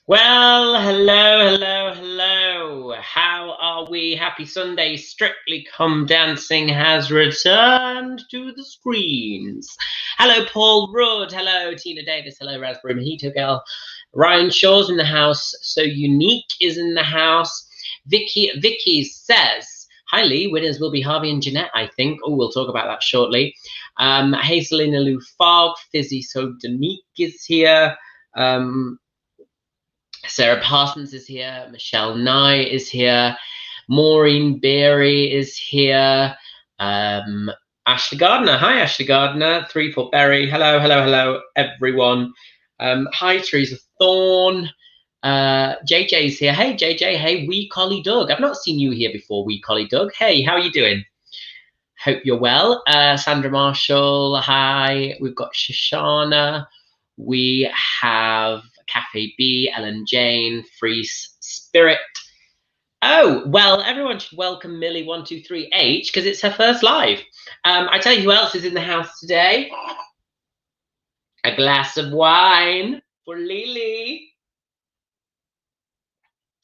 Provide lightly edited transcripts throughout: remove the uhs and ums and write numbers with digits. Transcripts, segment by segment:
Well, hello. How are we? Happy Sunday. Strictly Come Dancing has returned to the screens. Hello, Paul Rudd. Hello, Tina Davis. Hello, Raspberry Mojito Girl. Ryan Shaw's in the house. So Unique is in the house. Vicky says, hi, Lee. Winners will be Harvey and Jeanette, I think. Oh, we'll talk about that shortly. Hey, Selena Lou Fogg. Fizzy So Danique is here. Sarah Parsons is here, Michelle Nye is here, Maureen Beery is here, Ashley Gardner, hi Ashley Gardner, 3 Foot Berry, hello everyone, hi Teresa Thorne, JJ's here, hey JJ, hey Wee Collie Doug, I've not seen you here before, Wee Collie Doug, hey, how are you doing? Hope you're well. Sandra Marshall, hi, we've got Shoshana, we have Cafe B, Ellen Jane, Free Spirit. Oh, well, everyone should welcome Millie123H because it's her first live. I tell you who else is in the house today. A glass of wine for Lily.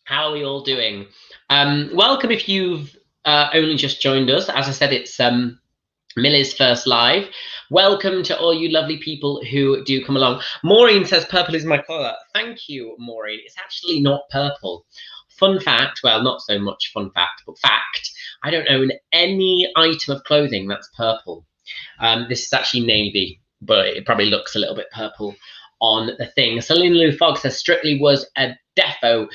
How are we all doing? Welcome if you've only just joined us. As I said, it's Millie's first live. Welcome to all you lovely people who do come along. Maureen says purple is my colour. Thank you, Maureen. It's actually not purple. Fun fact, well, not so much fun fact, but fact, I don't own any item of clothing that's purple. This is actually navy, but it probably looks a little bit purple on the thing. Selena Lou Fogg says Strictly was a defo.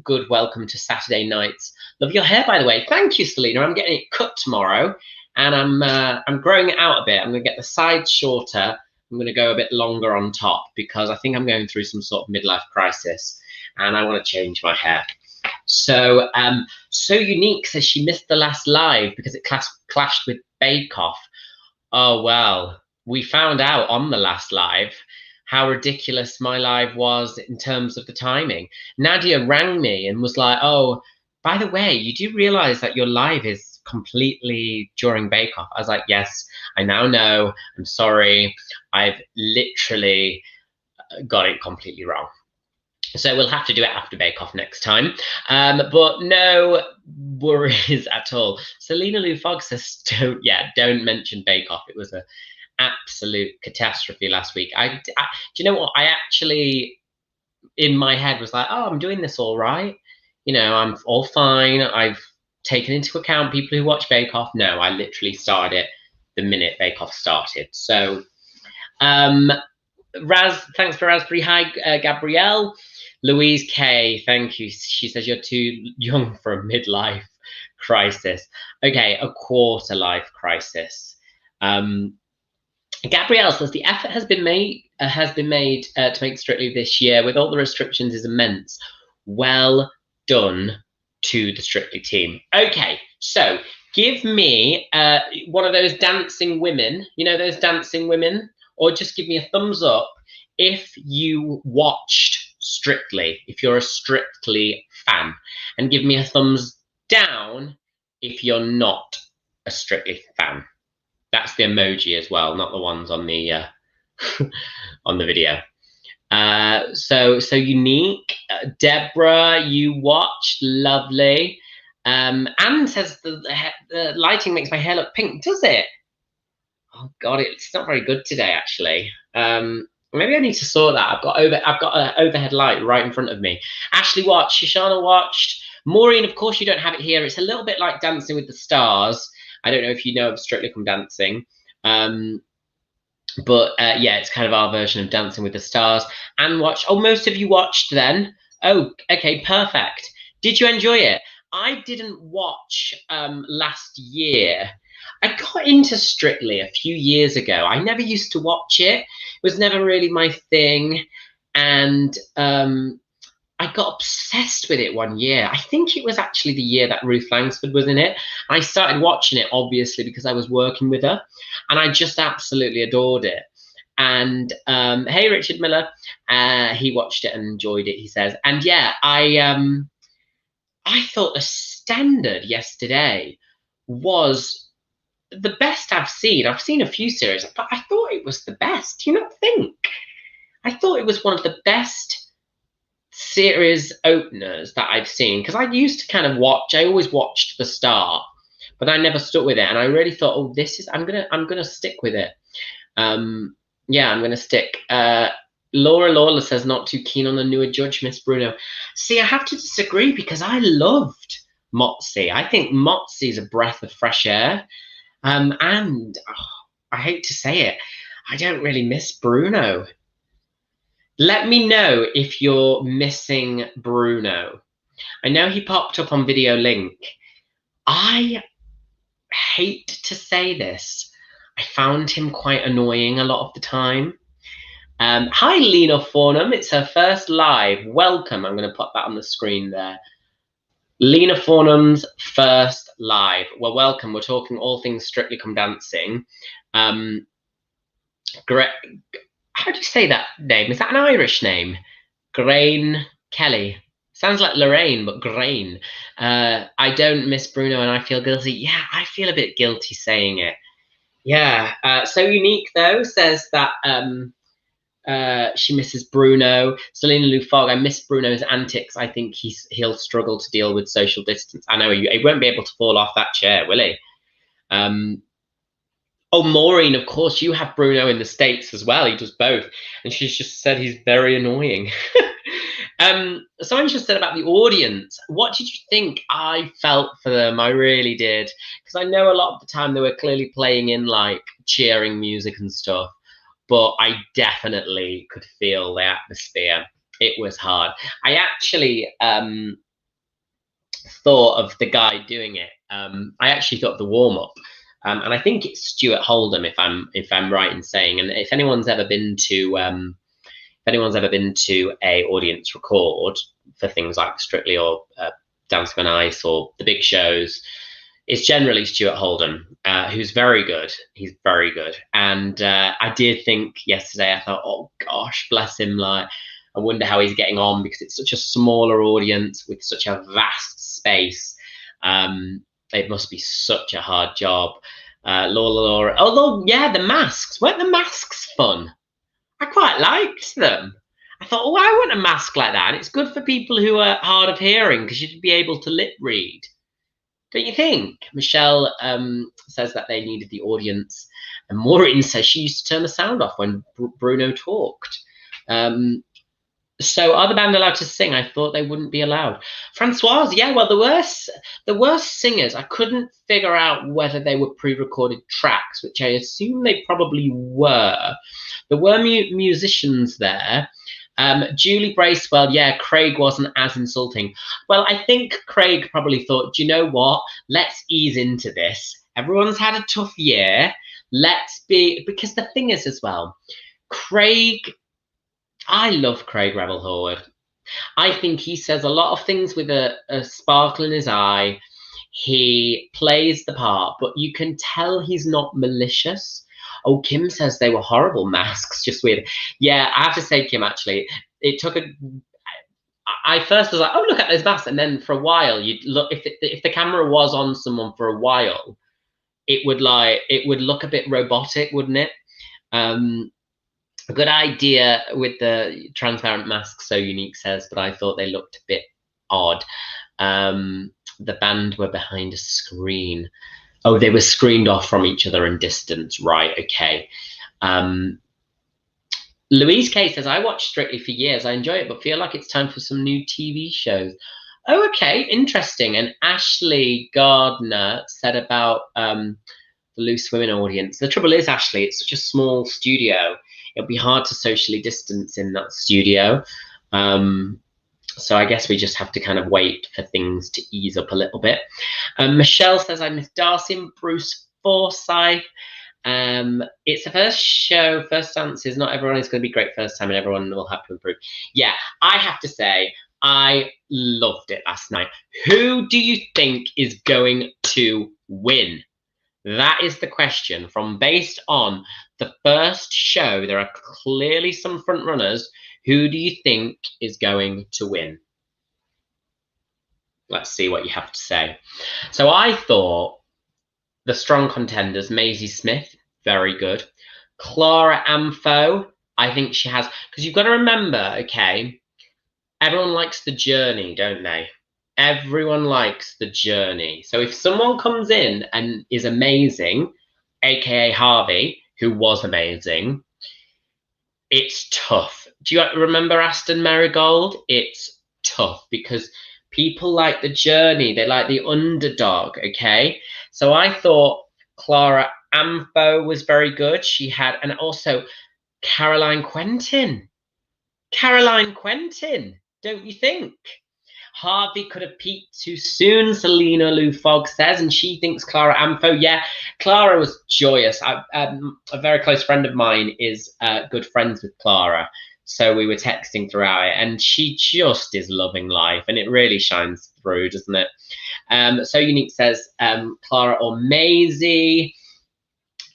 Good welcome to Saturday nights. Love your hair, by the way. Thank you, Selena. I'm getting it cut tomorrow. And I'm growing it out a bit. I'm going to get the sides shorter. I'm going to go a bit longer on top because I think I'm going through some sort of midlife crisis and I want to change my hair. So, So Unique says she missed the last live because it clashed with Bake Off. Oh, well, we found out on the last live how ridiculous my live was in terms of the timing. Nadia rang me and was like, oh, by the way, you do realize that your live is completely during Bake Off? I was like, yes, I now know. I'm sorry. I've literally got it completely wrong. So we'll have to do it after Bake Off next time. But no worries at all. Selena Lou Fogg says, don't mention Bake Off. It was an absolute catastrophe last week. Do you know what? I actually, in my head, was like, oh, I'm doing this all right. You know, I'm all fine. I've taken into account people who watch Bake Off. No, I literally started it the minute Bake Off started. So, thanks for Raspberry. Hi, Gabrielle. Louise K, thank you. She says you're too young for a midlife crisis. Okay, a quarter life crisis. Gabrielle says the effort has been made to make Strictly this year with all the restrictions is immense. Well done to the Strictly team. Okay, so give me one of those dancing women, you know, those dancing women, or just give me a thumbs up if you watched Strictly, if you're a Strictly fan, and give me a thumbs down if you're not a Strictly fan. That's the emoji as well, not the ones on the on the video. So Unique, Deborah, you watched, lovely. Anne says the lighting makes my hair look pink. Does it? Oh God, it's not very good today, actually. Maybe I need to sort that. I've got an overhead light right in front of me. Ashley watched, Shoshana watched, Maureen. Of course, you don't have it here. It's a little bit like Dancing with the Stars. I don't know if you know of Strictly Come Dancing. But yeah, it's kind of our version of Dancing with the Stars. And watch. Oh, most of you watched then. Oh, okay, perfect. Did you enjoy it? I didn't watch last year. I got into Strictly a few years ago. I never used to watch it. It was never really my thing. And I got obsessed with it one year. I think it was actually the year that Ruth Langsford was in it. I started watching it, obviously, because I was working with her, and I just absolutely adored it. And hey, Richard Miller, he watched it and enjoyed it, he says. And yeah, I thought the standard yesterday was the best I've seen. I've seen a few series, but I thought it was the best. Do you not think? I thought it was one of the best series openers that I've seen, because I used to kind of watch. I always watched the start, but I never stuck with it. And I really thought, oh, this is. I'm gonna stick with it. Yeah, I'm gonna stick. Laura Lawler says not too keen on the newer judge, Miss Bruno. See, I have to disagree because I loved Motzi. I think Motzi is a breath of fresh air. And I hate to say it, I don't really miss Bruno. Let me know if you're missing Bruno. I know he popped up on Video Link. I hate to say this. I found him quite annoying a lot of the time. Hi, Lena Fornham. It's her first live. Welcome. I'm going to put that on the screen there. Lena Fornham's first live. Well, welcome. We're talking all things Strictly Come Dancing. How do you say that name? Is that an Irish name? Grain Kelly. Sounds like Lorraine, but Grain. I don't miss Bruno and I feel guilty. Yeah, I feel a bit guilty saying it. Yeah. So Unique, though, says that she misses Bruno. Selena Lou Fogg, I miss Bruno's antics. I think he'll struggle to deal with social distance. I know he won't be able to fall off that chair, will he? Oh, Maureen, of course, you have Bruno in the States as well. He does both. And she's just said he's very annoying. Someone just said about the audience. What did you think? I felt for them. I really did. Because I know a lot of the time they were clearly playing in like cheering music and stuff. But I definitely could feel the atmosphere. It was hard. I actually thought of the guy doing it. I actually thought of the warm-up. And I think it's Stuart Holdham, if I'm right in saying. And if anyone's ever been to a audience record for things like Strictly or Dancing on Ice or the big shows, it's generally Stuart Holdham, who's very good. He's very good. And I did think yesterday, I thought, oh gosh, bless him. Like, I wonder how he's getting on because it's such a smaller audience with such a vast space. It must be such a hard job. Laura. Although, yeah, the masks. Weren't the masks fun? I quite liked them. I thought, oh, I want a mask like that. And it's good for people who are hard of hearing because you'd be able to lip read. Don't you think? Michelle says that they needed the audience. And Maureen says she used to turn the sound off when Bruno talked. So are the band allowed to sing? I thought they wouldn't be allowed. Francoise, yeah, well, the worst singers, I couldn't figure out whether they were pre-recorded tracks, which I assume they probably were. There were musicians there. Julie Bracewell, yeah, Craig wasn't as insulting. Well, I think Craig probably thought, do you know what? Let's ease into this. Everyone's had a tough year. Because the thing is as well, Craig, I love Craig Revel Horwood. I think he says a lot of things with a sparkle in his eye. He plays the part, but you can tell he's not malicious. Oh, Kim says they were horrible masks, just weird. Yeah, I have to say, Kim, actually, it took I first was like, oh, look at those masks. And then for a while, you'd look, if the camera was on someone for a while, it would look a bit robotic, wouldn't it? A good idea with the transparent masks, so Unique says, but I thought they looked a bit odd. The band were behind a screen. Oh, they were screened off from each other in distance. Right, okay. Louise K says, I watched Strictly for years. I enjoy it, but feel like it's time for some new TV shows. Oh, okay, interesting. And Ashley Gardner said about the Loose Women audience. The trouble is, Ashley, it's such a small studio. It'll be hard to socially distance in that studio. So I guess we just have to kind of wait for things to ease up a little bit. Michelle says, I miss Darcy and Bruce Forsyth. It's the first show, first dances. Not everyone is going to be great first time, and everyone will have to improve. Yeah, I have to say, I loved it last night. Who do you think is going to win? That is the question. From based on the first show, there are clearly some front runners. Who do you think is going to win? Let's see what you have to say. So I thought the strong contenders, Maisie Smith, very good. Clara Amfo, I think she has, because you've got to remember, okay, everyone likes the journey, don't they? Everyone likes the journey. So if someone comes in and is amazing, aka Harvey, who was amazing, it's tough. Do you remember Aston Marigold? It's tough because people like the journey, they like the underdog, okay? So I thought Clara Amfo was very good. She had, and also Caroline Quentin. Caroline Quentin, don't you think? Harvey could have peaked too soon, Selena Lou Fogg says, and she thinks Clara Amfo. Yeah, Clara was joyous. A very close friend of mine is good friends with Clara, so we were texting throughout it, and she just is loving life, and it really shines through, doesn't it? So Unique says Clara or Maisie.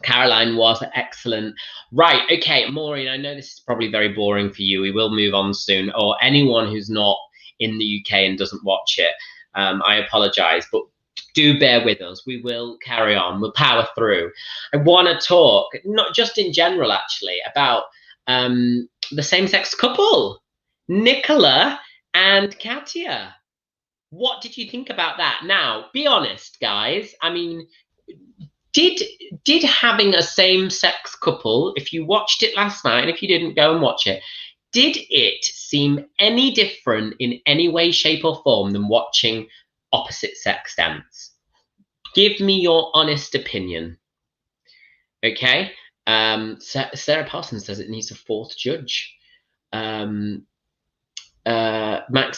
Caroline was excellent. Right, okay, Maureen, I know this is probably very boring for you. We will move on soon, or anyone who's not in the UK and doesn't watch it. I apologise, but do bear with us. We will carry on. We'll power through. I want to talk, not just in general, actually, about the same-sex couple, Nicola and Katya. What did you think about that? Now, be honest, guys. I mean, did having a same-sex couple, if you watched it last night, and if you didn't, go and watch it, did it seem any different in any way, shape, or form than watching opposite sex dance? Give me your honest opinion. Okay. Sarah Parsons says it needs a fourth judge. Max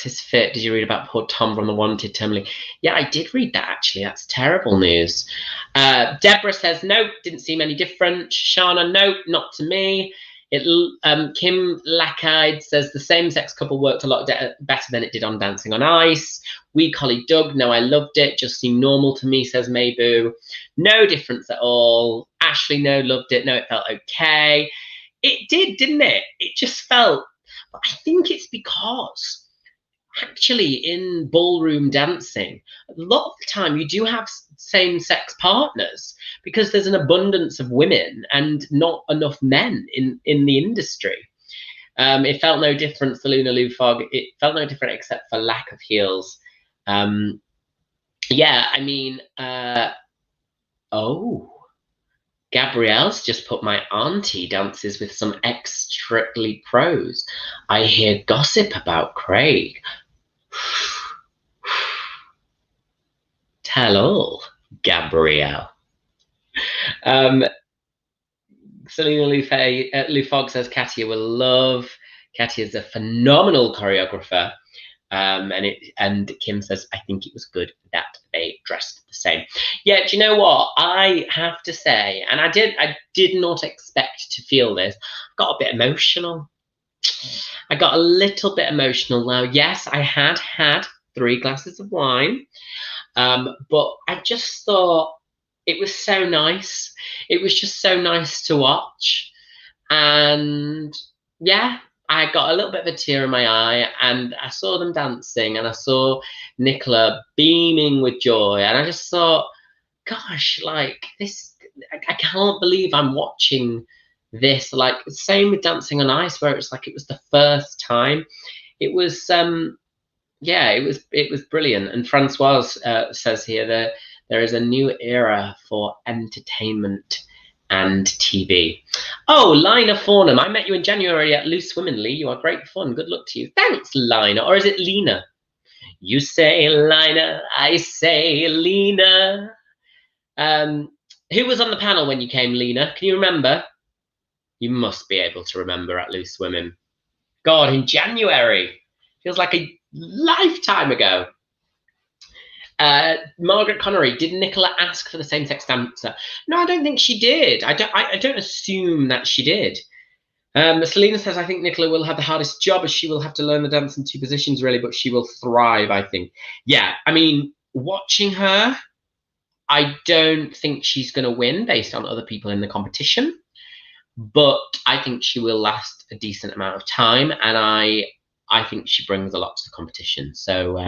is fit. Did you read about poor Tom from The Wanted terminally? Yeah, I did read that, actually. That's terrible news. Deborah says, nope, didn't seem any different. Shana, nope, not to me. Kim Lackide says the same-sex couple worked a lot better than it did on Dancing on Ice. Weak Holly Doug, no, I loved it. Just seemed normal to me, says Mayboo. No difference at all. Ashley, no, loved it. No, it felt okay. It did, didn't it? It just felt... But I think it's because actually in ballroom dancing, a lot of the time you do have same-sex partners because there's an abundance of women and not enough men in the industry. It felt no different for Luna Lou Fogg. It felt no different except for lack of heels. Yeah, I mean, oh, Gabrielle's just put my auntie dances with some ex-Strictly pros. I hear gossip about Craig. Tell all, Gabrielle. Selena Lou Fogg says Katya will love. Katya's a phenomenal choreographer. And Kim says, I think it was good that they dressed the same. Yeah, do you know what? I have to say, and I did not expect to feel this. I got a bit emotional. I got a little bit emotional now. Yes, I had 3 glasses of wine, but I just thought it was so nice. It was just so nice to watch. And yeah, I got a little bit of a tear in my eye, and I saw them dancing, and I saw Nicola beaming with joy, and I just thought, gosh, like this, I can't believe I'm watching this. Like, same with Dancing on Ice, where it's like it was the first time. It was, yeah, it was brilliant. And Francoise says here that there is a new era for entertainment and TV. Oh, Lina Fornham, I met you in January at Loose Women, Lee. You are great fun. Good luck to you. Thanks, Lina. Or is it Lena? You say Lina, I say Lena. Who was on the panel when you came, Lena? Can you remember? You must be able to remember at Loose Women. God, in January. Feels like a lifetime ago. Margaret Connery, did Nicola ask for the same-sex dancer? No, I don't think she did. I don't assume that she did. Selena says, I think Nicola will have the hardest job as she will have to learn the dance in 2 positions, really, but she will thrive, I think. Yeah, I mean, watching her, I don't think she's going to win based on other people in the competition, but I think she will last a decent amount of time, and I think she brings a lot to the competition. So,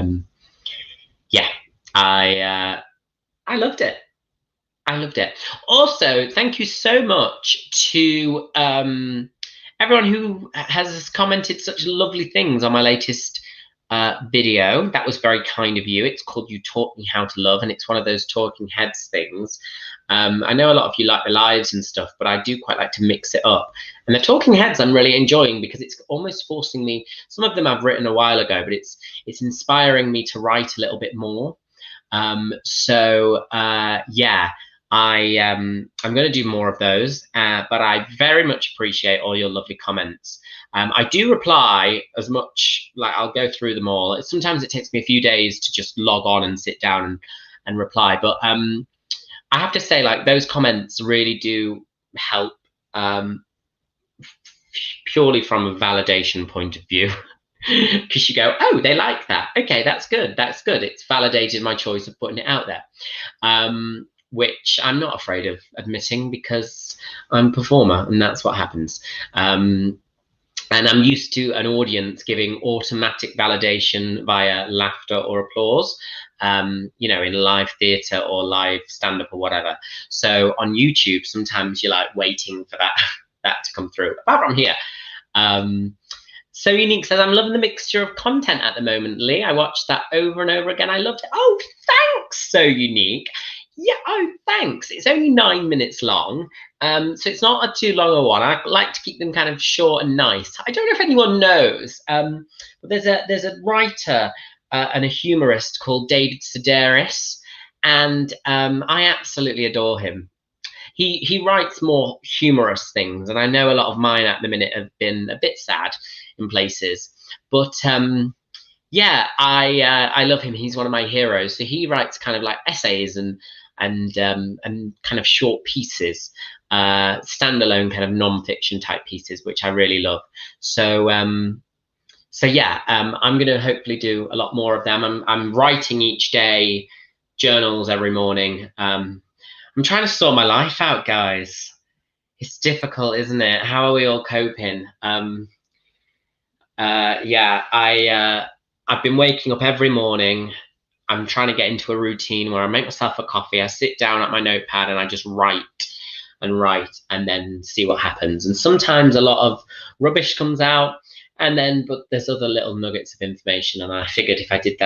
yeah, I loved it. I loved it. Also, thank you so much to everyone who has commented such lovely things on my latest video. That was very kind of you. It's called You Taught Me How to Love, and it's one of those talking heads things. I know a lot of you like the lives and stuff, but I do quite like to mix it up. And the talking heads I'm really enjoying because it's almost forcing me, some of them I've written a while ago, but it's inspiring me to write a little bit more. Yeah, I'm going to do more of those, but I very much appreciate all your lovely comments. I do reply as much, like I'll go through them all. Sometimes it takes me a few days to just log on and sit down and reply, but I have to say, like, those comments really do help, purely from a validation point of view. Because you go, oh, they like that. Okay, that's good. That's good. It's validated my choice of putting it out there, which I'm not afraid of admitting because I'm a performer and that's what happens. And I'm used to an audience giving automatic validation via laughter or applause, you know, in live theatre or live stand-up or whatever. So on YouTube, sometimes you're like waiting for that to come through. Apart from here. So Unique says, I'm loving the mixture of content at the moment, Lee. I watched that over and over again. I loved it. Oh, thanks, So Unique. Yeah, oh, thanks. It's only 9 minutes long, so it's not a too long a one. I like to keep them kind of short and nice. I don't know if anyone knows, but there's a writer and a humorist called David Sedaris, and I absolutely adore him. He writes more humorous things, and I know a lot of mine at the minute have been a bit sad in places, but yeah, I love him. He's one of my heroes. So he writes kind of like essays and kind of short pieces, standalone kind of non-fiction type pieces, which I really love. So yeah, I'm going to hopefully do a lot more of them. I'm writing each day, journals every morning. I'm trying to sort my life out, guys. It's difficult, isn't it? How are we all coping? Yeah, I've been waking up every morning. I'm trying to get into a routine where I make myself a coffee, I sit down at my notepad and I just write and then see what happens. And sometimes a lot of rubbish comes out, but there's other little nuggets of information. And I figured if I could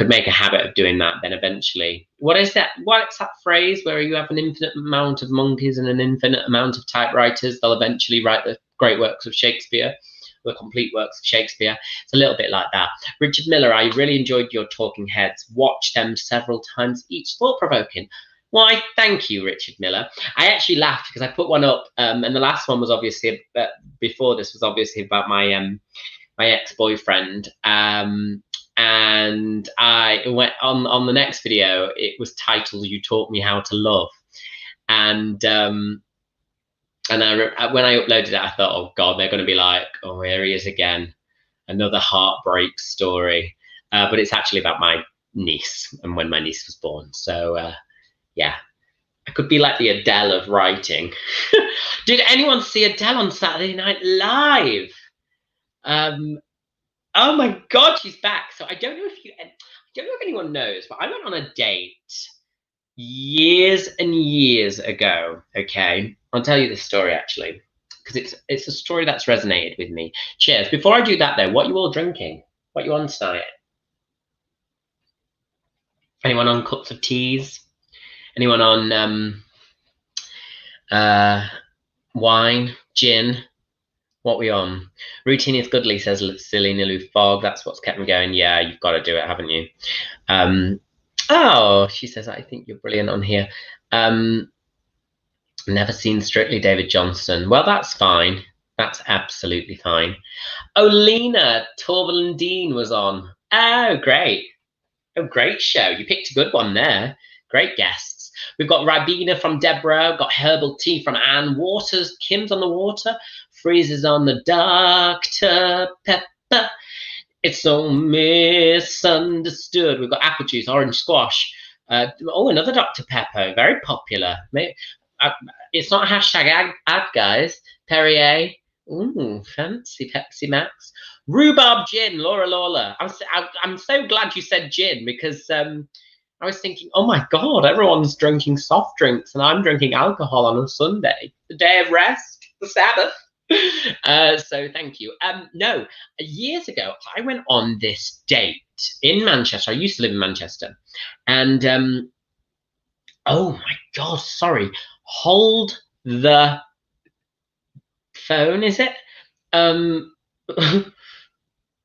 make a habit of doing that, then eventually, what's that phrase where you have an infinite amount of monkeys and an infinite amount of typewriters, they'll eventually write the great works of Shakespeare, the complete works of Shakespeare. It's a little bit like that. Richard Miller, I really enjoyed your talking heads. Watched them several times each. Thought-provoking. Why, thank you, Richard Miller. I actually laughed because I put one up, and the last one was obviously, before this was obviously about my ex-boyfriend. And I went on the next video, it was titled You Taught Me How to Love. And when I uploaded it, I thought, oh God, they're going to be like, oh, here he is again, another heartbreak story. But it's actually about my niece and when my niece was born. So yeah, I could be like the Adele of writing. Did anyone see Adele on Saturday Night Live? Oh my God, she's back. So I don't know if anyone knows, but I went on a date years and years ago. Okay, I'll tell you this story actually, because it's a story that's resonated with me. Cheers. Before I do that though, what are you all drinking? What are you on tonight? Anyone on cups of teas? Anyone on wine, gin, What we on? Routine is goodly, says Selena Lou Fogg. That's what's kept me going. Yeah, you've got to do it, haven't you? Oh, she says, I think you're brilliant on here. Never seen Strictly David Johnson. Well, that's fine. That's absolutely fine. Oh, Lena, Torval and Dean was on. Oh, great. Oh, great show. You picked a good one there. Great guests. We've got Ribena from Deborah, got Herbal Tea from Anne, Waters, Kim's on the water, Freezes on the Dr. Pepper. It's so misunderstood. We've got apple juice, orange squash. Oh, another Dr. Pepper, very popular. It's not a hashtag ad, guys. Perrier. Ooh, fancy Pepsi Max. Rhubarb gin, Laura Lawler. I'm so glad you said gin because I was thinking, oh my God, everyone's drinking soft drinks and I'm drinking alcohol on a Sunday, the day of rest, the Sabbath. So thank you. No, years ago, I went on this date in Manchester. I used to live in Manchester. And oh my God, sorry. Hold the phone, is it?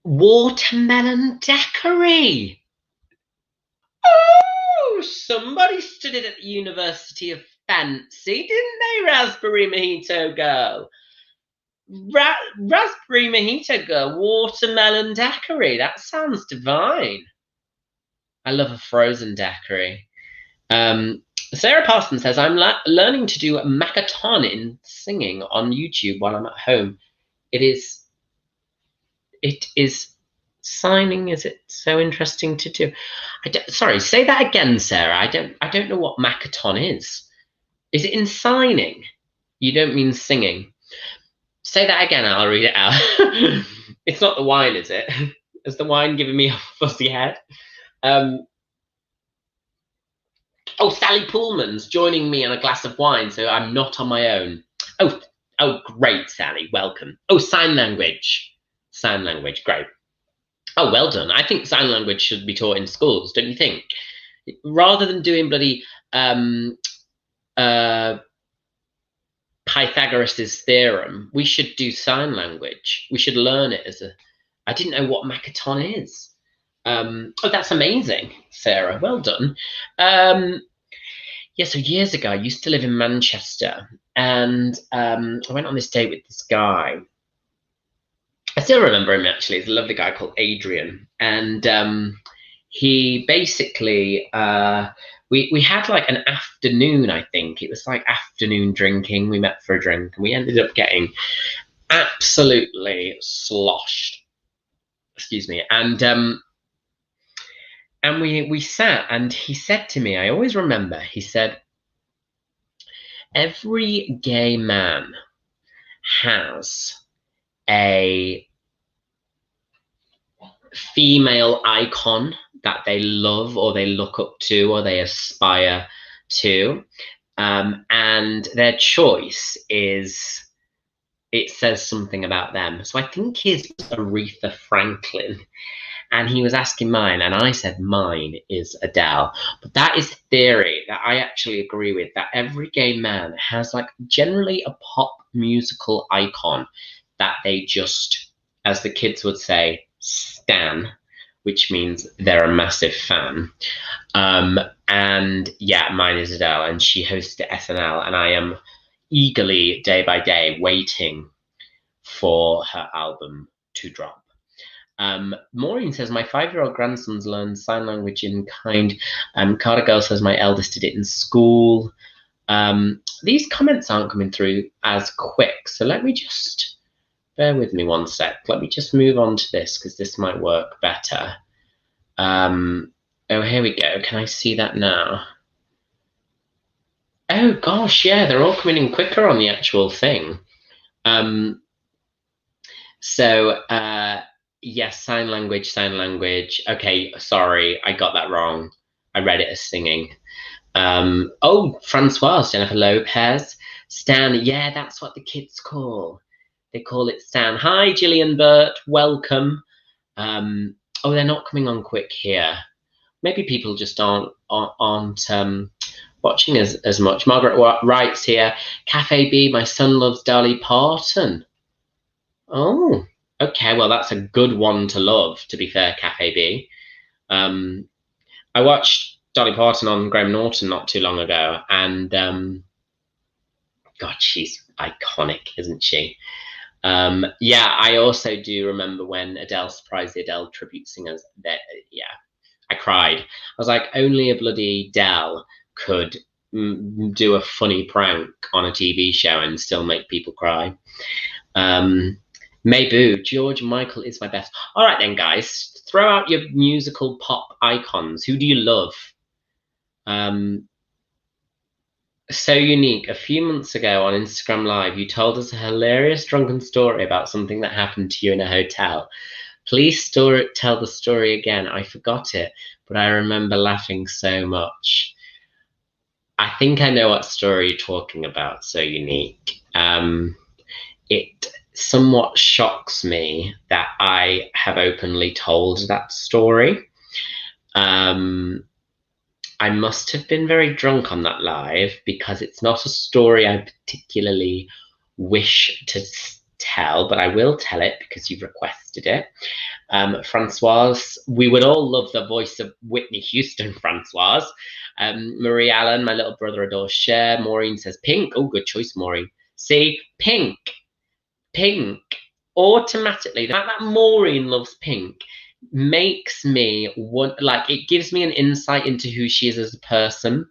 Watermelon daiquiri. Oh, somebody studied at the University of Fancy, didn't they, Raspberry Mojito Girl? Raspberry Mojito Girl, watermelon daiquiri. That sounds divine. I love a frozen daiquiri. Sarah Parsons says, I'm learning to do Macaton in singing on YouTube while I'm at home. It is signing. Is it so interesting to do? Sorry, say that again, Sarah. I don't know what Macaton is. Is it in signing? You don't mean singing. Say that again, I'll read it out. It's not the wine, is it? Is the wine giving me a fuzzy head? Oh, Sally Pullman's joining me on a glass of wine, so I'm not on my own. Oh, great, Sally. Welcome. Oh, sign language. Sign language, great. Oh, well done. I think sign language should be taught in schools, don't you think? Rather than doing bloody Pythagoras' theorem, we should do sign language. We should learn it as a... I didn't know what Macaton is. Oh, that's amazing, Sarah. Well done. Yeah, so years ago, I used to live in Manchester, and I went on this date with this guy. I still remember him, actually. He's a lovely guy called Adrian. And he basically, we had like an afternoon, I think. It was like afternoon drinking. We met for a drink, and we ended up getting absolutely sloshed. Excuse me. And we sat, and he said to me, I always remember, he said, every gay man has a female icon that they love or they look up to or they aspire to, and their choice is, it says something about them. So I think his was Aretha Franklin, and he was asking mine, and I said mine is Adele. But that is theory that I actually agree with, that every gay man has like generally a pop musical icon that they just, as the kids would say, stan, which means they're a massive fan. And yeah, mine is Adele, and she hosted SNL, and I am eagerly, day by day, waiting for her album to drop. Maureen says, my 5-year-old grandson's learned sign language in kind. Carter Girl says, my eldest did it in school. These comments aren't coming through as quick, so let me just... bear with me one sec. Let me just move on to this because this might work better. Oh, here we go. Can I see that now? Oh, gosh, yeah, they're all coming in quicker on the actual thing. Yes, sign language. Okay, sorry, I got that wrong. I read it as singing. Oh, Francoise, Jennifer Lopez. Stan, yeah, that's what the kids call. They call it Stan. Hi, Gillian Burt. Welcome. Oh, they're not coming on quick here. Maybe people just aren't watching as much. Margaret writes here, Cafe B, my son loves Dolly Parton. Oh, okay. Well, that's a good one to love, to be fair, Cafe B. I watched Dolly Parton on Graham Norton not too long ago, and God, she's iconic, isn't she? Yeah, I also do remember when Adele surprised the Adele tribute singers. That, yeah, I cried. I was like, only a bloody Adele could do a funny prank on a TV show and still make people cry. Mayboo, George Michael is my best. All right then, guys, throw out your musical pop icons. Who do you love? So unique. A few months ago on Instagram Live, you told us a hilarious drunken story about something that happened to you in a hotel. Please tell the story again. I forgot it, but I remember laughing so much. I think I know what story you're talking about. So unique. It somewhat shocks me that I have openly told that story. I must have been very drunk on that live because it's not a story I particularly wish to tell, but I will tell it because you've requested it. Francoise, we would all love the voice of Whitney Houston, Francoise. Marie Allen, my little brother adores Cher. Maureen says pink. Oh, good choice, Maureen. See, pink. Automatically, the fact that Maureen loves pink makes me want, like, it gives me an insight into who she is as a person.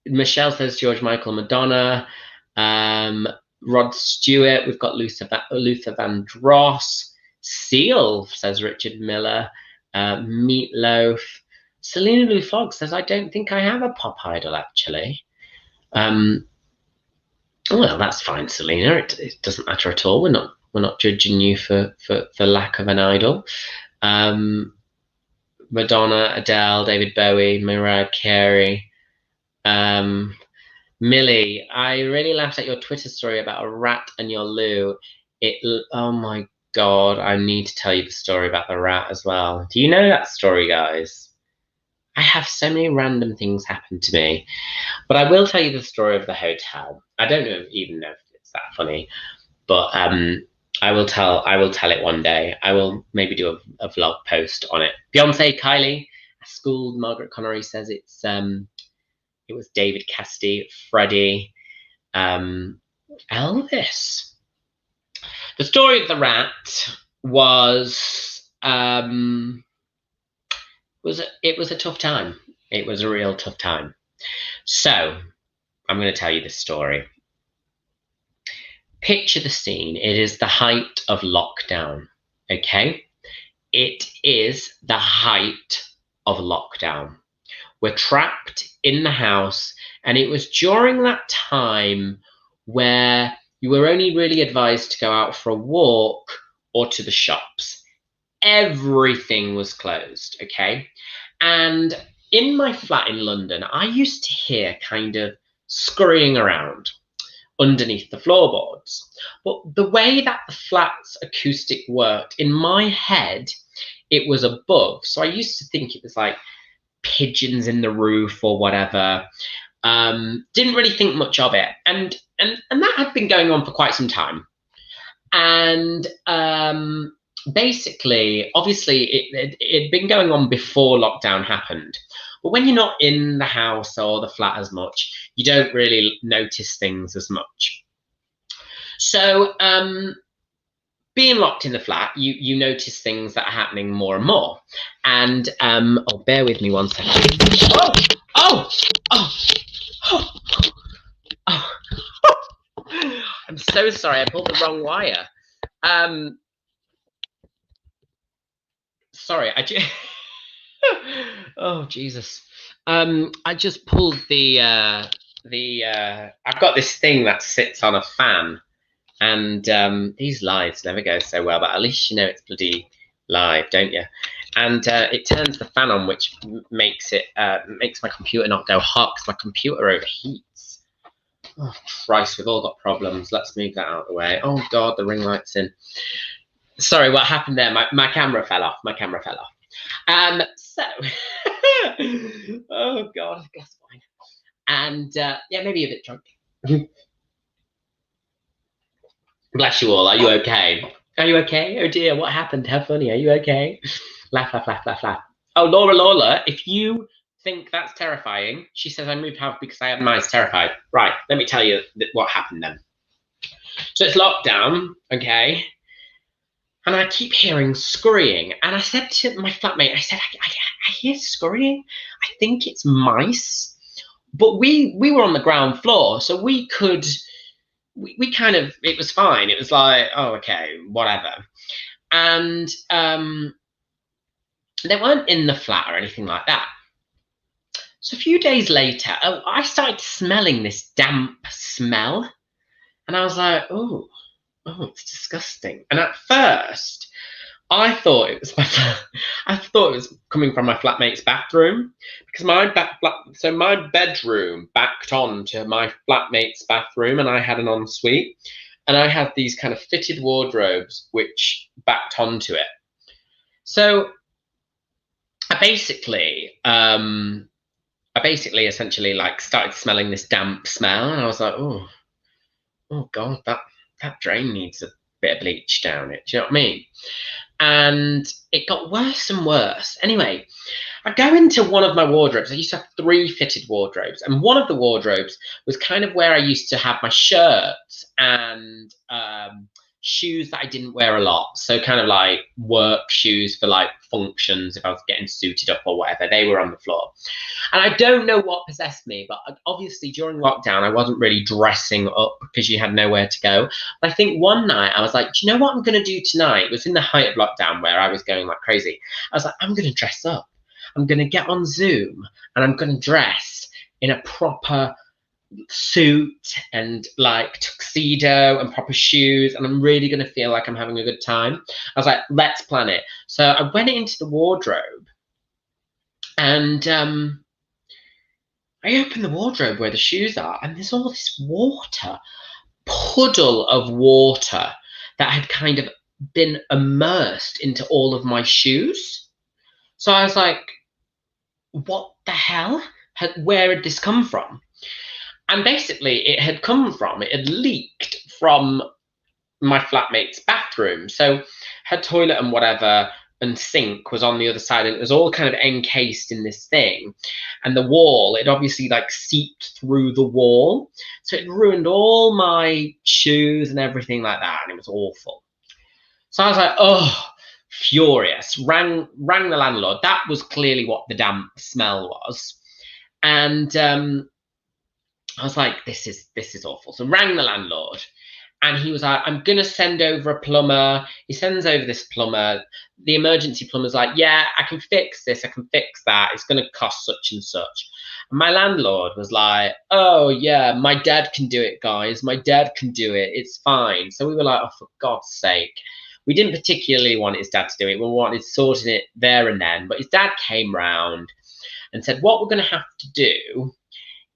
Michelle says George Michael, Madonna. Rod Stewart, we've got Luther Vandross. Seal, says Richard Miller. Meatloaf. Selena Lou Fogg says, I don't think I have a pop idol, actually. Well, that's fine, Selena. It doesn't matter at all. We're not judging you for lack of an idol. Madonna, Adele, David Bowie, Mariah Carey. Millie, I really laughed at your Twitter story about a rat and your loo. Oh my God, I need to tell you the story about the rat as well. Do you know that story, guys? I have so many random things happen to me, but I will tell you the story of the hotel. I don't even know if it's that funny, but I will tell it one day. I will maybe do a vlog post on it. Beyonce, Kylie, school. Margaret Connery says it was David Cassidy, Freddie, Elvis. The story of the rat was it was a tough time. It was a real tough time. So I'm going to tell you the story. Picture the scene. It is the height of lockdown. Okay, it is the height of lockdown. We're trapped in the house, and it was during that time where you were only really advised to go out for a walk or to the shops. Everything was closed, okay? And in my flat in London, I used to hear kind of scurrying around underneath the floorboards. But the way that the flat's acoustic worked, in my head, it was above. So I used to think it was like pigeons in the roof or whatever. Didn't really think much of it. And that had been going on for quite some time. And basically, obviously, it'd been going on before lockdown happened. But when you're not in the house or the flat as much, you don't really notice things as much. So being locked in the flat, you notice things that are happening more and more. And oh, bear with me one second. Oh! I'm so sorry, I pulled the wrong wire. Sorry, oh Jesus. I just pulled I've got this thing that sits on a fan, and these lives never go so well, but at least you know it's bloody live, don't you? And it turns the fan on, which makes my computer not go hot because my computer overheats. Oh Christ, we've all got problems. Let's move that out of the way. Oh God, the ring light's in. Sorry, what happened there? My camera fell off. So oh God, glass wine. And yeah, maybe a bit drunk. Bless you all. Are you okay? Are you okay? Oh dear, what happened? How funny. Are you okay? Laugh, laugh, laugh, laugh, laugh. Oh, Laura, if you think that's terrifying, she says I moved house because I had mice. Terrified. Right, let me tell you what happened then. So it's lockdown, okay? And I keep hearing scurrying. And I said to my flatmate, I said, I hear scurrying. I think it's mice. But we were on the ground floor, so we could, we kind of, it was fine. It was like, oh, okay, whatever. And they weren't in the flat or anything like that. So a few days later, I started smelling this damp smell. And I was like, oh, it's disgusting. And at first, I thought it was I thought it was coming from my flatmate's bathroom, because my bedroom backed on to my flatmate's bathroom, and I had an ensuite, and I had these kind of fitted wardrobes which backed onto it. So I basically essentially like started smelling this damp smell, and I was like, oh god, that drain needs a bit of bleach down it. Do you know what I mean? And it got worse and worse. Anyway, I go into one of my wardrobes. I used to have 3 fitted wardrobes, and one of the wardrobes was kind of where I used to have my shirts and shoes that I didn't wear a lot. So kind of like work shoes for like functions if I was getting suited up or whatever. They were on the floor. And I don't know what possessed me, but obviously during lockdown, I wasn't really dressing up because you had nowhere to go. But I think one night I was like, do you know what I'm going to do tonight? It was in the height of lockdown where I was going like crazy. I was like, I'm going to dress up. I'm going to get on Zoom and I'm going to dress in a proper suit and like tuxedo and proper shoes, and I'm really going to feel like I'm having a good time. I was like, let's plan it. So I went into the wardrobe, and I opened the wardrobe where the shoes are, and there's all this water, puddle of water that had kind of been immersed into all of my shoes. So I was like, what the hell? Where had this come from? And basically it had leaked from my flatmate's bathroom. So her toilet and whatever and sink was on the other side, and it was all kind of encased in this thing. And the wall, it obviously like seeped through the wall. So it ruined all my shoes and everything like that. And it was awful. So I was like, oh, furious. Rang the landlord. That was clearly what the damp smell was. And I was like, this is awful. So rang the landlord, and he was like, I'm gonna send over a plumber. He sends over this plumber. The emergency plumber's like, yeah, I can fix this, I can fix that. It's gonna cost such and such. And my landlord was like, oh yeah, my dad can do it, guys. My dad can do it. It's fine. So we were like, oh, for God's sake. We didn't particularly want his dad to do it. We wanted sorting it there and then. But his dad came round and said, what we're gonna have to do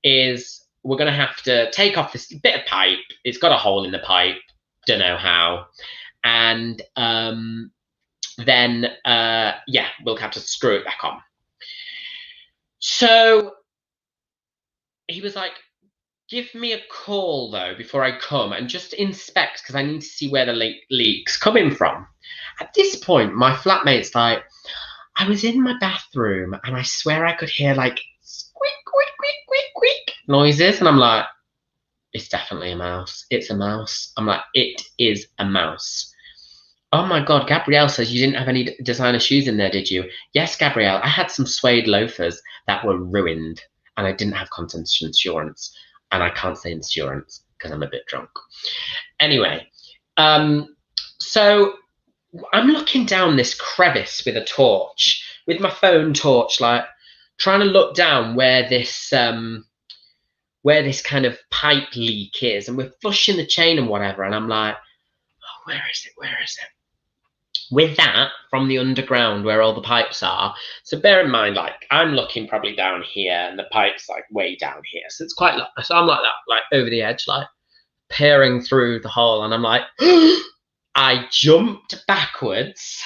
is we're going to have to take off this bit of pipe. It's got a hole in the pipe. Don't know how. And then, yeah, we'll have to screw it back on. So he was like, give me a call, though, before I come and just inspect, because I need to see where the leak's coming from. At this point, my flatmate's like, I was in my bathroom and I swear I could hear like squeak, squeak, squeak, squeak, squeak noises, and I'm like, it's definitely a mouse. It's a mouse. I'm like, it is a mouse. Oh my God, Gabrielle says you didn't have any designer shoes in there, did you? Yes, Gabrielle, I had some suede loafers that were ruined, and I didn't have contents insurance, and I can't say insurance because I'm a bit drunk. Anyway, so I'm looking down this crevice with a torch, with my phone torch, like trying to look down where this kind of pipe leak is, and we're flushing the chain and whatever, and I'm like, oh, where is it? With that, from the underground where all the pipes are, so bear in mind, like, I'm looking probably down here, and the pipe's like way down here, so it's quite, so I'm like that, like over the edge, like peering through the hole, and I'm like, I jumped backwards,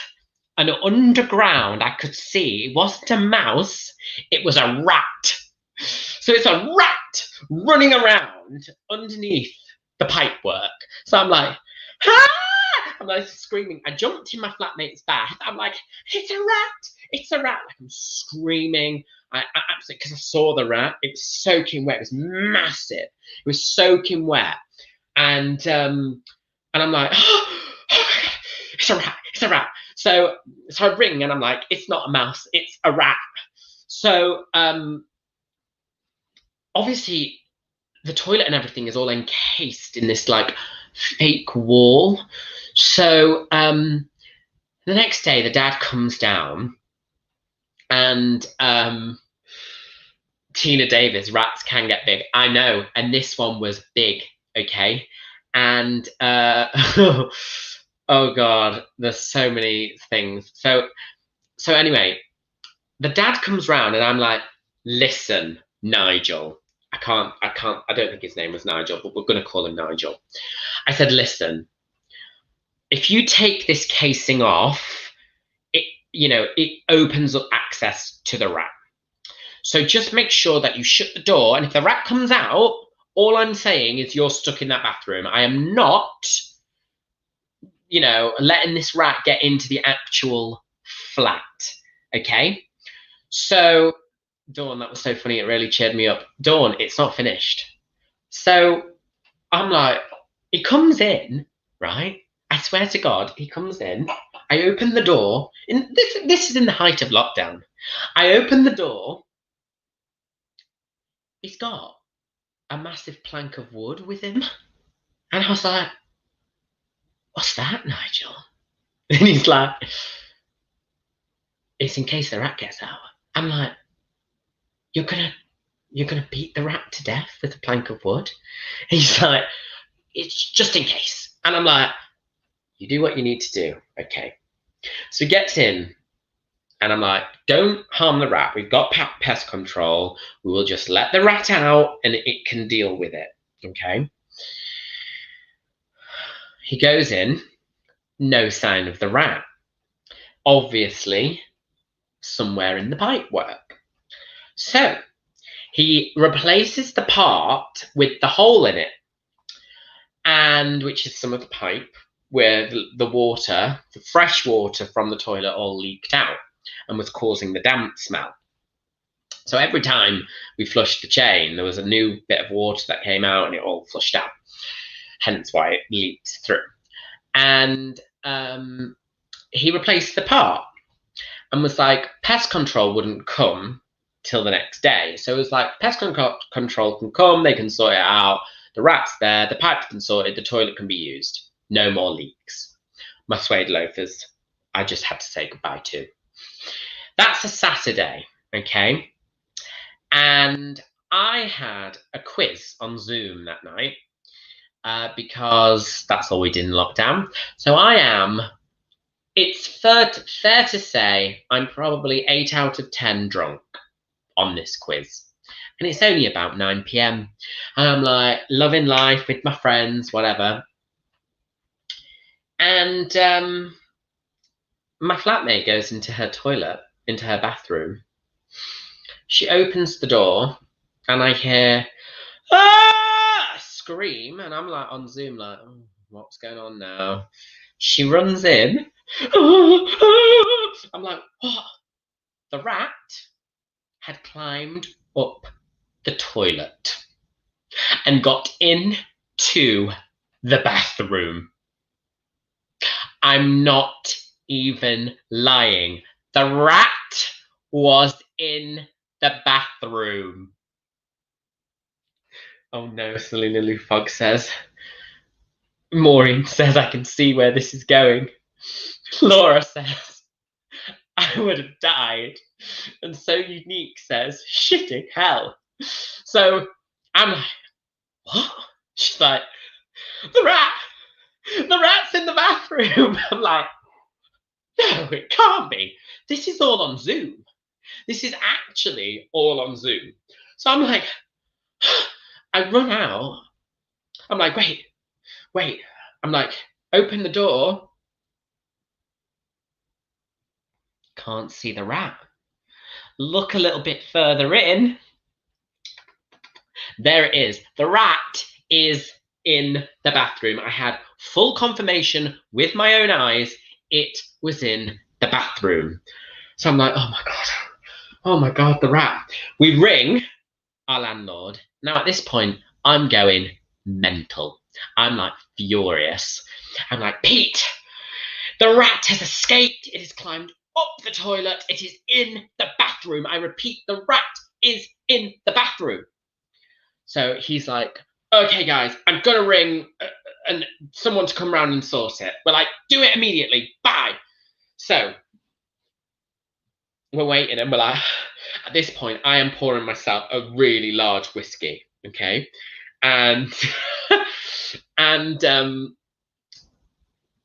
and underground I could see it wasn't a mouse, it was a rat. So it's a rat running around underneath the pipework. So I'm like, ah! I'm like screaming. I jumped in my flatmate's bath. I'm like, it's a rat! It's a rat! Like I'm screaming. I absolutely, because I saw the rat. It was soaking wet. It was massive. It was soaking wet, and I'm like, oh my God, it's a rat! It's a rat! So I ring and I'm like, it's not a mouse. It's a rat. So obviously the toilet and everything is all encased in this like fake wall. So the next day the dad comes down and Tina Davis, rats can get big. I know, and this one was big, okay? And oh God, there's so many things. So anyway, the dad comes round and I'm like, listen, Nigel. I don't think his name was Nigel, but we're gonna call him Nigel. I said, listen, if you take this casing off, it opens up access to the rat. So just make sure that you shut the door, and if the rat comes out, all I'm saying is you're stuck in that bathroom. I am not, letting this rat get into the actual flat, okay? So, Dawn, that was so funny. It really cheered me up. Dawn, it's not finished. So I'm like, he comes in, right? I swear to God, he comes in. I open the door. This is in the height of lockdown. I open the door. He's got a massive plank of wood with him. And I was like, what's that, Nigel? And he's like, it's in case the rat gets out. I'm like, you're gonna beat the rat to death with a plank of wood? And he's like, it's just in case. And I'm like, you do what you need to do, okay? So he gets in, and I'm like, don't harm the rat. We've got pest control. We will just let the rat out, and it can deal with it, okay? He goes in, no sign of the rat. Obviously, somewhere in the pipework. So he replaces the part with the hole in it, and which is some of the pipe where the water, the fresh water from the toilet all leaked out and was causing the damp smell. So every time we flushed the chain, there was a new bit of water that came out and it all flushed out, hence why it leaked through. And he replaced the part and was like, pest control wouldn't come till the next day. So it was like, pest control can come, they can sort it out, the rat's there, the pipe's been sorted, the toilet can be used. No more leaks. My suede loafers, I just had to say goodbye to. That's a Saturday, okay? And I had a quiz on Zoom that night because that's all we did in lockdown. So it's fair to say I'm probably 8 out of 10 drunk on this quiz. And it's only about 9 p.m. And I'm like loving life with my friends, whatever. And my flatmate goes into her toilet, into her bathroom. She opens the door and I hear a scream, and I'm like on Zoom like, oh, what's going on now? She runs in. I'm like, what? The rat had climbed up the toilet and got into the bathroom. I'm not even lying. The rat was in the bathroom. Oh no, Selena Lou Fogg says. Maureen says, I can see where this is going. Laura says, I would have died. And So Unique says, shitting hell. So I'm like, what? She's like, the rat's in the bathroom. I'm like, no, it can't be. This is all on Zoom. This is actually all on Zoom. So I'm like, I run out. I'm like, wait. I'm like, open the door. Can't see the rat. Look a little bit further in. There it is. The rat is in the bathroom. I had full confirmation with my own eyes, it was in the bathroom. So I'm like, oh my God, the rat. We ring our landlord. Now at this point, I'm going mental. I'm like furious. I'm like, Pete, the rat has escaped. It has climbed up the toilet. It is in the bathroom. I repeat, the rat is in the bathroom. So he's like, okay, guys, I'm going to ring and someone to come round and sort it. We're like, do it immediately. Bye. So we're waiting and we're like, at this point, I am pouring myself a really large whiskey. Okay. And, and,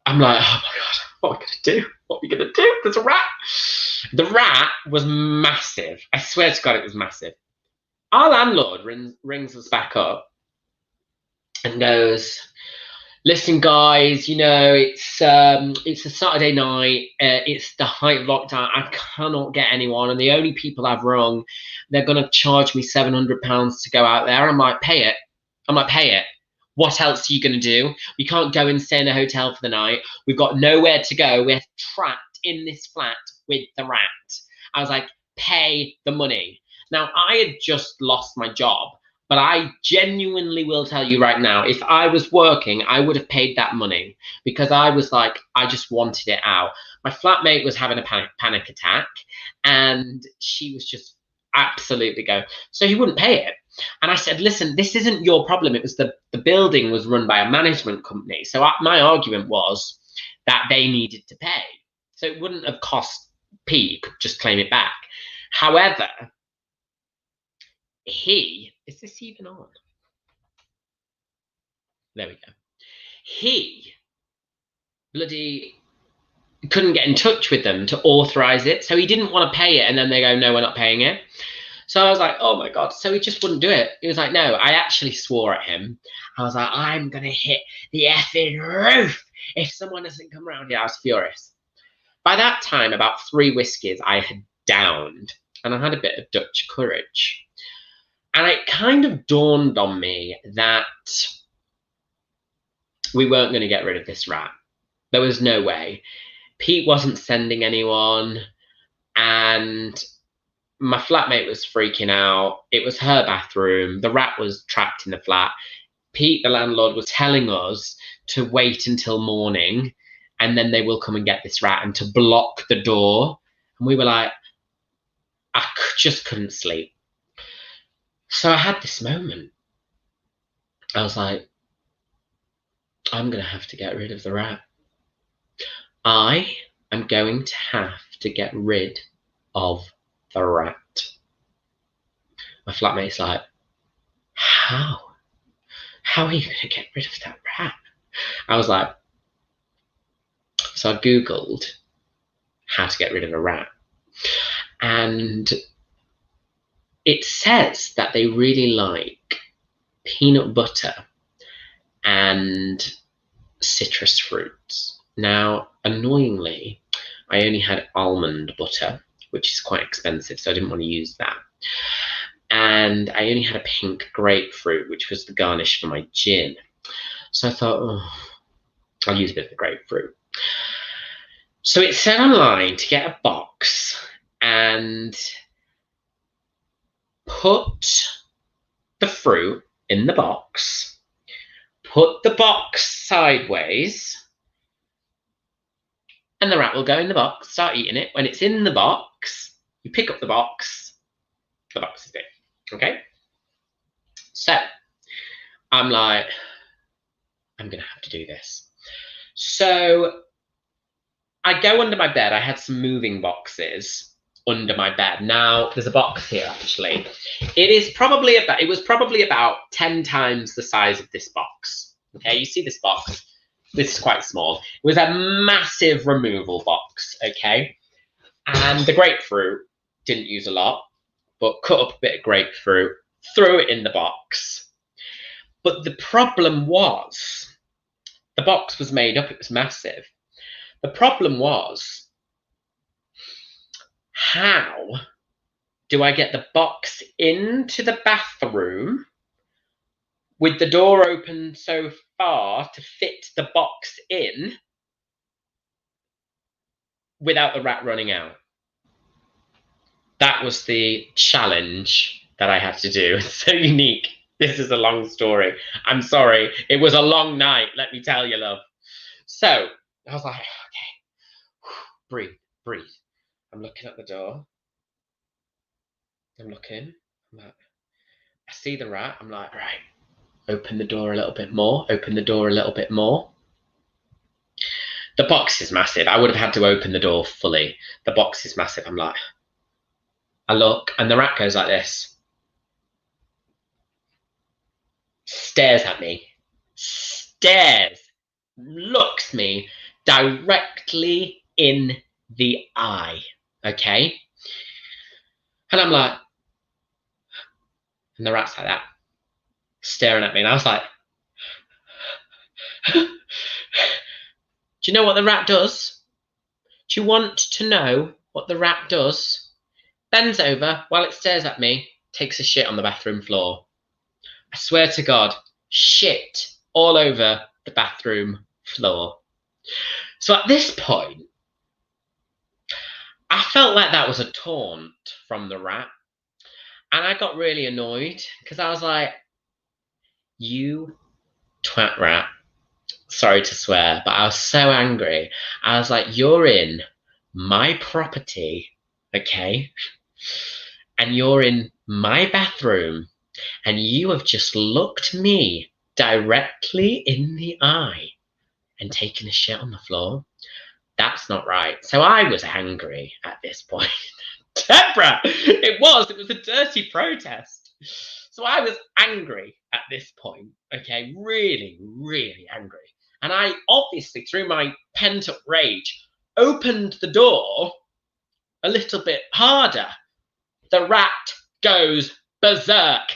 I'm like, oh my God, what are we going to do? What are we going to do? There's a rat. The rat was massive. I swear to God, it was massive. Our landlord rings us back up and goes, listen, guys, you know, it's a Saturday night. It's the height of lockdown. I cannot get anyone. And the only people I've rung, they're going to charge me £700 to go out there. I'm like, pay it. Pay it. What else are you going to do? We can't go and stay in a hotel for the night. We've got nowhere to go. We're trapped in this flat with the rat. I was like, pay the money. Now, I had just lost my job, but I genuinely will tell you right now, if I was working, I would have paid that money because I was like, I just wanted it out. My flatmate was having a panic attack and she was just absolutely going. So he wouldn't pay it. And I said, listen, this isn't your problem. It was the building was run by a management company. So my argument was that they needed to pay. So it wouldn't have cost P, you could just claim it back. However, is this even on? There we go. He bloody couldn't get in touch with them to authorize it. So he didn't want to pay it. And then they go, no, we're not paying it. So I was like, oh my God. So he just wouldn't do it. He was like, no, I actually swore at him. I was like, I'm going to hit the effing roof if someone doesn't come around here. I was furious. By that time, about 3 whiskeys I had downed and I had a bit of Dutch courage. And it kind of dawned on me that we weren't going to get rid of this rat. There was no way. Pete wasn't sending anyone and my flatmate was freaking out. It was her bathroom. The rat was trapped in the flat. Pete, the landlord, was telling us to wait until morning and then they will come and get this rat and to block the door. And we were like, I just couldn't sleep. So I had this moment. I was like, I'm going to have to get rid of the rat. I am going to have to get rid of the rat. My flatmate's like, how? How are you going to get rid of that rat? I was like, so I Googled how to get rid of a rat. And it says that they really like peanut butter and citrus fruits. Now, annoyingly, I only had almond butter, which is quite expensive, so I didn't want to use that. And I only had a pink grapefruit, which was the garnish for my gin. So I thought, oh, I'll use a bit of the grapefruit. So it said online to get a box and put the fruit in the box, put the box sideways, and the rat will go in the box, start eating it. When it's in the box, you pick up the box is big, okay? So I'm like, I'm gonna have to do this. So I go under my bed. I had some moving boxes under my bed. Now there's a box here actually. It was probably about 10 times the size of this box. Okay, you see this box. This is quite small. It was a massive removal box, okay? And the grapefruit, didn't use a lot, but cut up a bit of grapefruit, threw it in the box. But the problem was, the box was made up, it was massive. The problem was, how do I get the box into the bathroom with the door open so far to fit the box in without the rat running out. That was the challenge that I had to do. It's so unique. This is a long story. I'm sorry. It was a long night, let me tell you, love. So I was like, okay, breathe, breathe. I'm looking at the door. I'm looking. I'm like, I see the rat. I'm like, right, open the door a little bit more. Open the door a little bit more. The box is massive. I would have had to open the door fully. The box is massive. I'm like, I look, and the rat goes like this. Stares at me. Stares. Looks me directly in the eye. Okay? And I'm like, and the rat's like that, staring at me. And I was like, do you know what the rat does? Do you want to know what the rat does? Bends over while it stares at me, takes a shit on the bathroom floor. I swear to God, shit all over the bathroom floor. So at this point, I felt like that was a taunt from the rat. And I got really annoyed because I was like, you twat rat. Sorry to swear, but I was so angry. I was like, you're in my property, okay? And you're in my bathroom, and you have just looked me directly in the eye and taken a shit on the floor. That's not right. So I was angry at this point. Deborah, it was a dirty protest. So I was angry at this point, okay, really, really angry. And I obviously, through my pent-up rage, opened the door a little bit harder. The rat goes berserk.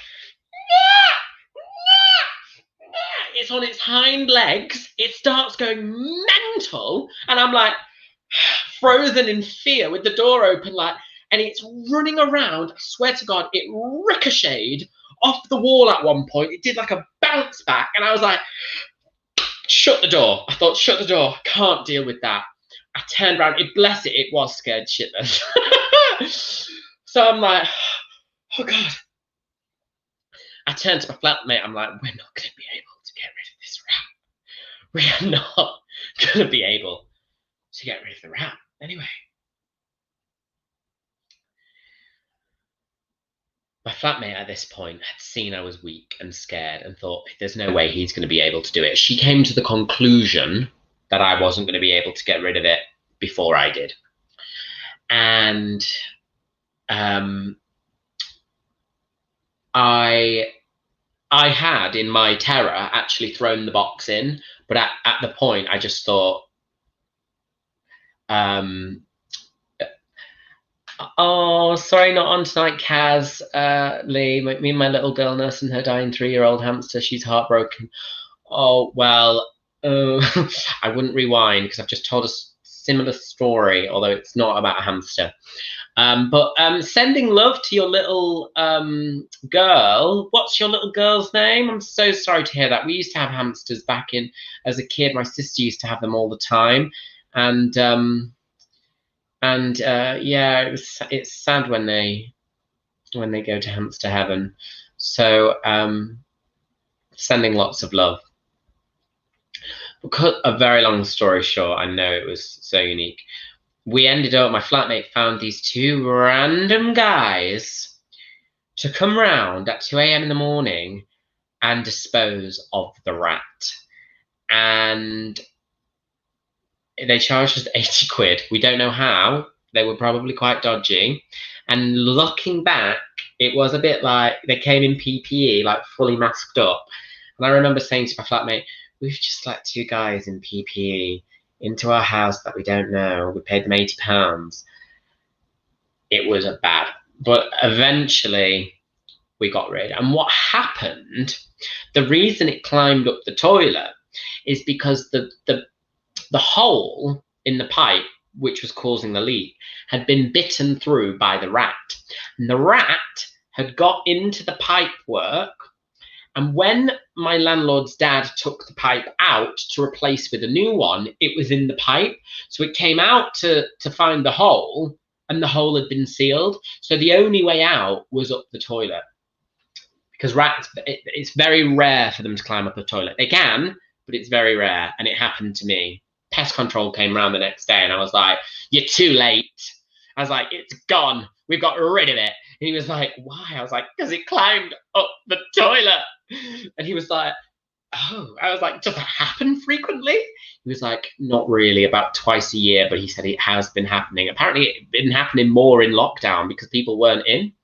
It's on its hind legs. It starts going mental. And I'm like, frozen in fear with the door open, like, and it's running around. I swear to God, it ricocheted off the wall at one point. It did like a bounce back, and I was like, shut the door. I thought, shut the door. Can't deal with that. I turned around. Bless it, it was scared shitless. So I'm like, oh God. I turned to my flatmate. I'm like, we're not going to be able to get rid of this rat. We are not going to be able to get rid of the rat. Anyway. My flatmate at this point had seen I was weak and scared and thought, there's no way he's going to be able to do it. She came to the conclusion that I wasn't going to be able to get rid of it before I did. And I had, in my terror, actually thrown the box in. But at the point, I just thought, oh, sorry, not on tonight, Kaz. Lee, me and my little girl nursing her dying 3-year-old hamster. She's heartbroken. Oh, well, I wouldn't rewind because I've just told a similar story, although it's not about a hamster. But sending love to your little girl. What's your little girl's name? I'm so sorry to hear that. We used to have hamsters back in as a kid. My sister used to have them all the time. And yeah, it's sad when they go to hamster heaven. So sending lots of love. Cut a very long story short, I know it was so unique. We ended up, my flatmate found these 2 random guys to come round at 2 a.m. in the morning and dispose of the rat. And they charged us 80 quid. We don't know how. They were probably quite dodgy. And looking back, it was a bit like they came in PPE, like fully masked up. And I remember saying to my flatmate, we've just let 2 guys in PPE into our house that we don't know. We paid them £80. It was a bad, but eventually we got rid. And what happened, the reason it climbed up the toilet is because the hole in the pipe, which was causing the leak, had been bitten through by the rat. And the rat had got into the pipe work And when my landlord's dad took the pipe out to replace with a new one, it was in the pipe. So it came out to find the hole, and the hole had been sealed. So the only way out was up the toilet. Because rats, it's very rare for them to climb up a toilet. They can, but it's very rare. And it happened to me. Pest control came around the next day, and I was like, "You're too late." I was like, "It's gone. We've got rid of it." And he was like, "Why?" I was like, "Because it climbed up the toilet." And he was like, "Oh." I was like, "Does that happen frequently?" He was like, "Not really, about twice a year," but he said it has been happening. Apparently it's been happening more in lockdown because people weren't in.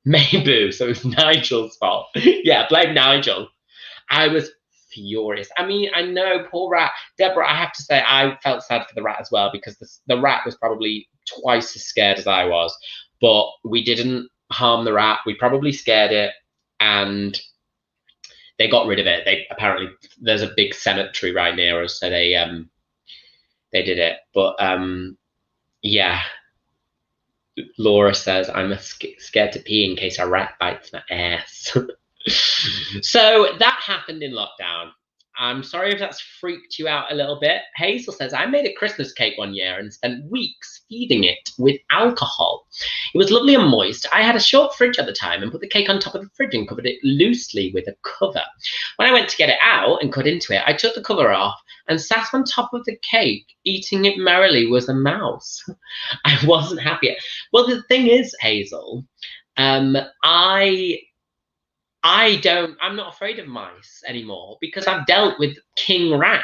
Maybe, so it's Nigel's fault. Yeah, blame Nigel. I was furious. I mean, I know, poor rat. Deborah, I have to say, I felt sad for the rat as well, because the rat was probably twice as scared as I was. But we didn't harm the rat. We probably scared it, and they got rid of it. They apparently, there's a big cemetery right near us, so they did it. But yeah. Laura says, "I'm scared to pee in case a rat bites my ass." So that happened in lockdown. I'm sorry if that's freaked you out a little bit. Hazel says, "I made a Christmas cake one year and spent weeks feeding it with alcohol. It was lovely and moist. I had a short fridge at the time and put the cake on top of the fridge and covered it loosely with a cover. When I went to get it out and cut into it, I took the cover off and sat on top of the cake, eating it merrily was a mouse." I wasn't happy. Well, the thing is, Hazel, I'm not afraid of mice anymore because I've dealt with King Rat.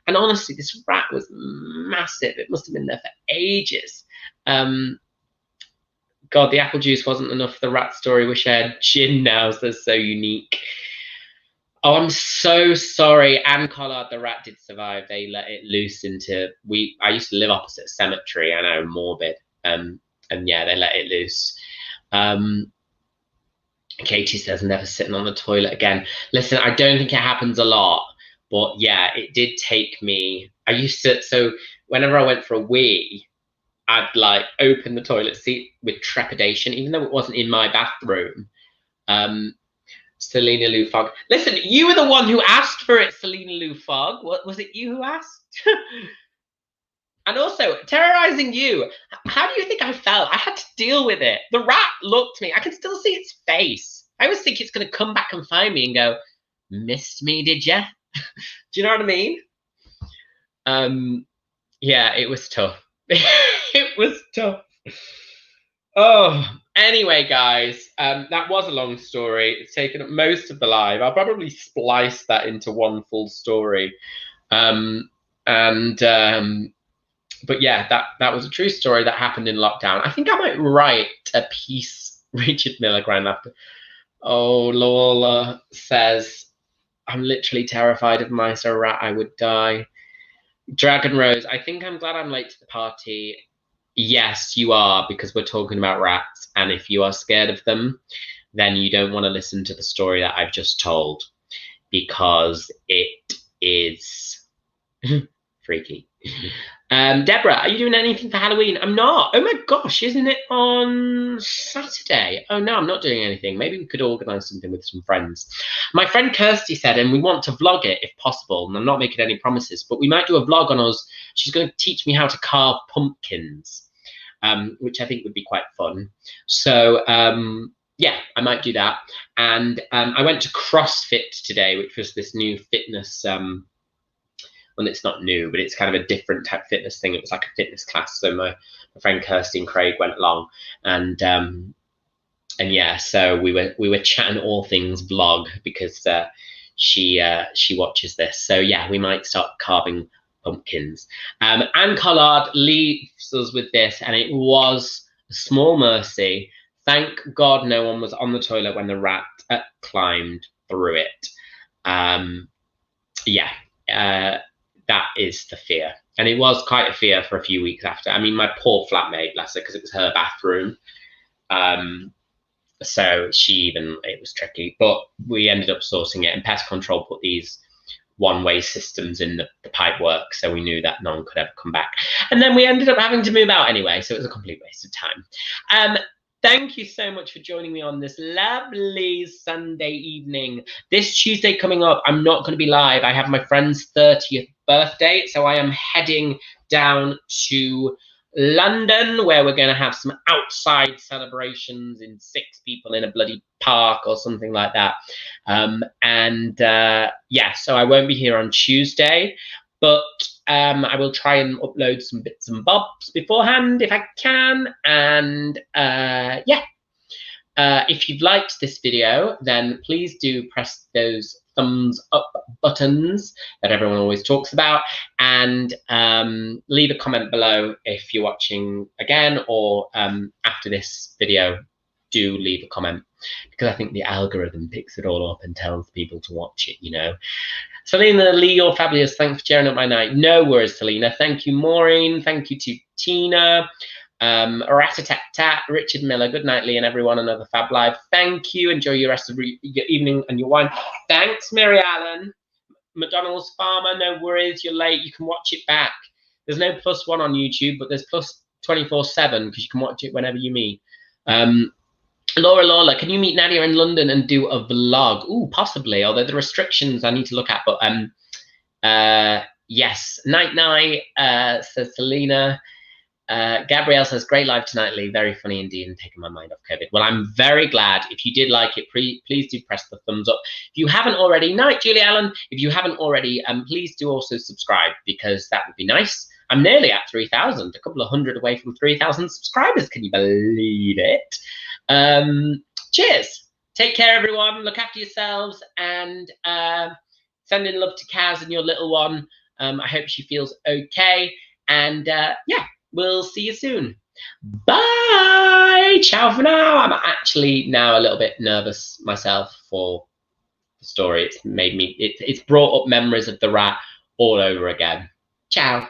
And honestly, this rat was massive. It must have been there for ages. God, the apple juice wasn't enough for the rat story. Wish I had gin now, so they're so unique. Oh, I'm so sorry. Anne Collard, the rat, did survive. They let it loose into I used to live opposite a cemetery. I know, morbid. And yeah, they let it loose. Katie says, "Never sitting on the toilet again." Listen, I don't think it happens a lot, but yeah, it did take me. I used to, so whenever I went for a wee, I'd like open the toilet seat with trepidation, even though it wasn't in my bathroom. Selena Lou Fogg. Listen, you were the one who asked for it, Selena Lou Fogg. What was it, you who asked? And also, terrorizing you. How do you think I felt? I had to deal with it. The rat looked at me. I can still see its face. I always think it's going to come back and find me and go, "Missed me, did ya?" Do you know what I mean? Yeah, it was tough. It was tough. Oh, anyway, guys, that was a long story. It's taken up most of the live. I'll probably splice that into one full story. But yeah, that was a true story that happened in lockdown. I think I might write a piece, Richard Milligran, after. Oh, Lola says, "I'm literally terrified of mice or a rat. I would die." Dragon Rose, "I think I'm glad I'm late to the party." Yes, you are, because we're talking about rats. And if you are scared of them, then you don't want to listen to the story that I've just told, because it is freaky. Deborah, are you doing anything for Halloween? I'm not. Oh my gosh, isn't it on Saturday? Oh no, I'm not doing anything. Maybe we could organise something with some friends. My friend Kirsty said, and we want to vlog it if possible, and I'm not making any promises, but we might do a vlog on us. She's going to teach me how to carve pumpkins, which I think would be quite fun. So yeah, I might do that. And I went to CrossFit today, which was this new fitness well, it's not new, but it's kind of a different type of fitness thing. It was like a fitness class. So my friend Kirsty and Craig went along, and yeah, so we were chatting all things vlog, because she watches this. So yeah, we might start carving pumpkins. Anne Collard leaves us with this, and it was a small mercy. Thank God no one was on the toilet when the rat climbed through it. Yeah. That is the fear. And it was quite a fear for a few weeks after. I mean, my poor flatmate, bless her, because it was her bathroom. So it was tricky, but we ended up sorting it, and pest control put these one-way systems in the pipe work, so we knew that no one could ever come back. And then we ended up having to move out anyway, so it was a complete waste of time. Thank you so much for joining me on this lovely Sunday evening. This Tuesday coming up, I'm not going to be live. I have my friend's 30th birthday, so I am heading down to London, where we're going to have some outside celebrations in 6 people in a bloody park or something like that. Yeah, so I won't be here on Tuesday, but I will try and upload some bits and bobs beforehand if I can. And yeah, if you've liked this video, then please do press those thumbs up buttons that everyone always talks about, and leave a comment below if you're watching again or after this video. Do leave a comment, because I think the algorithm picks it all up and tells people to watch it, you know. Selena Lee, you're fabulous. Thanks for cheering up my night. No worries, Selena. Thank you, Maureen. Thank you to Tina. Rat-a-tat-tat, Richard Miller. Good night, Lee, and everyone. Another Fab Live. Thank you. Enjoy your rest of your evening and your wine. Thanks, Mary Allen. McDonald's Farmer, no worries. You're late. You can watch it back. There's no +1 on YouTube, but there's plus 24/7 because you can watch it whenever you meet. Laura Lawler, can you meet Nadia in London and do a vlog? Ooh, possibly, although the restrictions I need to look at. But yes. Night, says Selena. Gabrielle says, great live tonight, Lee. Very funny indeed, and taking my mind off COVID. Well, I'm very glad. If you did like it, please do press the thumbs up. If you haven't already, night, Julie Allen. If you haven't already, please do also subscribe, because that would be nice. I'm nearly at 3,000, a couple of hundred away from 3,000 subscribers. Can you believe it? Cheers. Take care, everyone. Look after yourselves, and send in love to Kaz and your little one. I hope she feels okay. And yeah, we'll see you soon. Bye. Ciao for now. I'm actually now a little bit nervous myself for the story. It's made me, it's brought up memories of the rat all over again. Ciao.